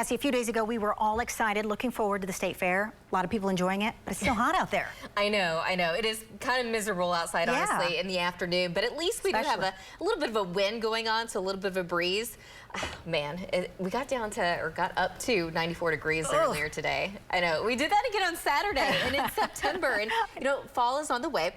Cassie, a few days ago, we were all excited, looking forward to the state fair. A lot of people enjoying it, but it's still hot out there. I know. It is kind of miserable outside, honestly, in the afternoon, but at least we do have a little bit of a wind going on, so a little bit of a breeze. Man, we got up to 94 degrees earlier today. I know. We did that again on Saturday and in September, and fall is on the way.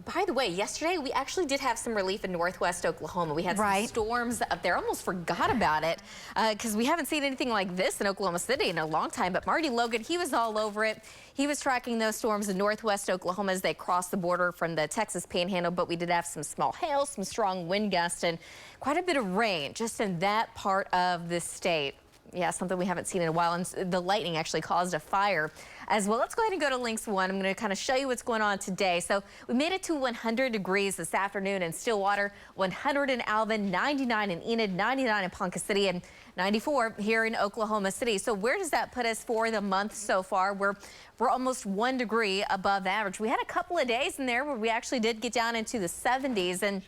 By the way, yesterday we actually did have some relief in northwest Oklahoma. We had some storms up there. Almost forgot about it because we haven't seen anything like this in Oklahoma City in a long time. But Marty Logan, he was all over it. He was tracking those storms in northwest Oklahoma as they crossed the border from the Texas Panhandle. But we did have some small hail, some strong wind gusts, and quite a bit of rain just in that part of the state. Yeah, something we haven't seen in a while, and the lightning actually caused a fire as well. Let's go ahead and go to Links 1. I'm going to kind of show you what's going on today. So we made it to 100 degrees this afternoon in Stillwater, 100 in Alvin, 99 in Enid, 99 in Ponca City, and 94 here in Oklahoma City. So where does that put us for the month so far? We're almost 1 degree above average. We had a couple of days in there where we actually did get down into the 70s, and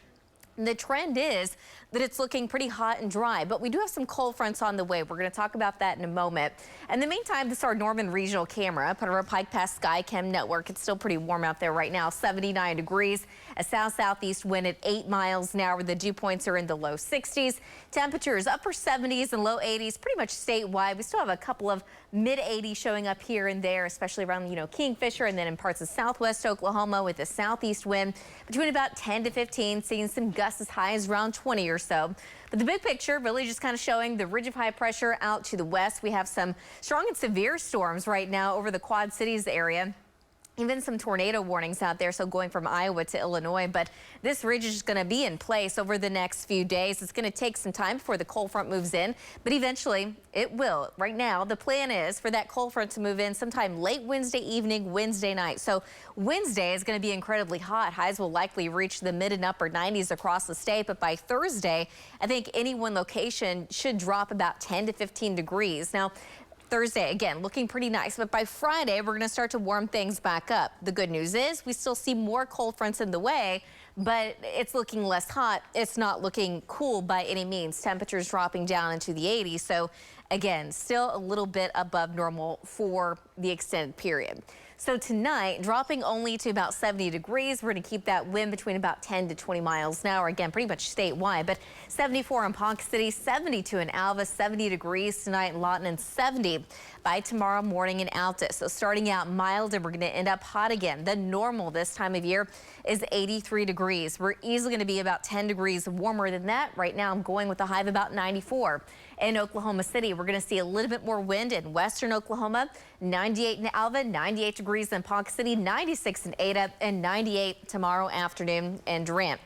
the trend is that it's looking pretty hot and dry, but we do have some cold fronts on the way. We're going to talk about that in a moment. In the meantime, this is our Norman Regional camera, put on our Pike Pass SkyCam network. It's still pretty warm out there right now, 79 degrees. A south-southeast wind at 8 miles an hour. The dew points are in the low 60s. Temperatures upper 70s and low 80s, pretty much statewide. We still have a couple of mid 80s showing up here and there, especially around, Kingfisher, and then in parts of southwest Oklahoma with a southeast wind between about 10 to 15, seeing some gusts as high as around 20 or so. But the big picture really just kind of showing the ridge of high pressure out to the west. We have some strong and severe storms right now over the Quad Cities area. Even some tornado warnings out there, so going from Iowa to Illinois. But this ridge is going to be in place over the next few days. It's going to take some time before the cold front moves in, but eventually it will. Right now, the plan is for that cold front to move in sometime late Wednesday evening, Wednesday night. So Wednesday is going to be incredibly hot. Highs will likely reach the mid and upper 90s across the state, but by Thursday, I think any one location should drop about 10 to 15 degrees. Now, Thursday, again, looking pretty nice, but by Friday, we're going to start to warm things back up. The good news is we still see more cold fronts in the way, but it's looking less hot. It's not looking cool by any means. Temperatures dropping down into the 80s. So again, still a little bit above normal for the extended period. So tonight, dropping only to about 70 degrees. We're going to keep that wind between about 10 to 20 miles an hour. Again, pretty much statewide, but 74 in Ponca City, 72 in Alva, 70 degrees tonight in Lawton, and 70 by tomorrow morning in Altus. So starting out mild, and we're going to end up hot again. The normal this time of year is 83 degrees. We're easily going to be about 10 degrees warmer than that. Right now, I'm going with a high of about 94. In Oklahoma City, we're going to see a little bit more wind in western Oklahoma, 98 in Alva, 98 degrees in Ponca City, 96 in Ada, and 98 tomorrow afternoon in Durant.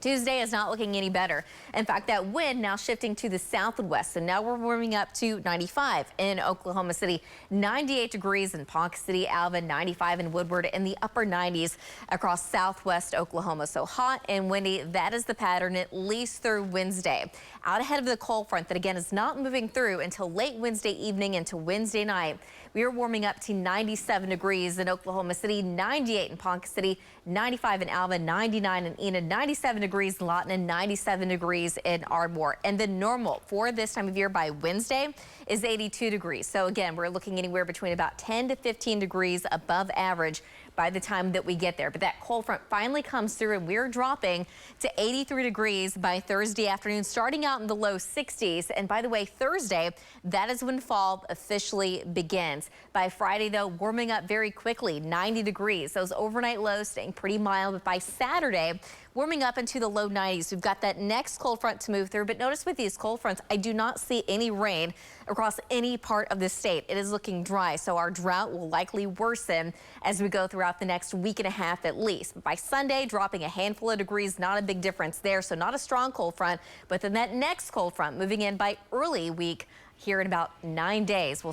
Tuesday is not looking any better. In fact, that wind now shifting to the south and west, and now we're warming up to 95 in Oklahoma City, 98 degrees in Ponca City, Alva, 95 in Woodward, in the upper 90s across southwest Oklahoma. So hot and windy, that is the pattern at least through Wednesday. Out ahead of the cold front that again is not moving through until late Wednesday evening into Wednesday night. We are warming up to 97 degrees in Oklahoma City, 98 in Ponca City, 95 in Alva, 99 in Enid, 97 degrees in Lawton, and 97 degrees in Ardmore. And the normal for this time of year by Wednesday is 82 degrees. So again, we're looking anywhere between about 10 to 15 degrees above average by the time that we get there. But that cold front finally comes through, and we're dropping to 83 degrees by Thursday afternoon, starting out in the low 60s. And by the way, Thursday, that is when fall officially begins. By Friday, though, warming up very quickly, 90 degrees. Those overnight lows staying pretty mild, but by Saturday, warming up into the low 90s. We've got that next cold front to move through, but notice with these cold fronts, I do not see any rain across any part of the state. It is looking dry, so our drought will likely worsen as we go throughout the next week and a half at least. By Sunday, dropping a handful of degrees, not a big difference there, so not a strong cold front, but then that next cold front moving in by early week here in about 9 days. We'll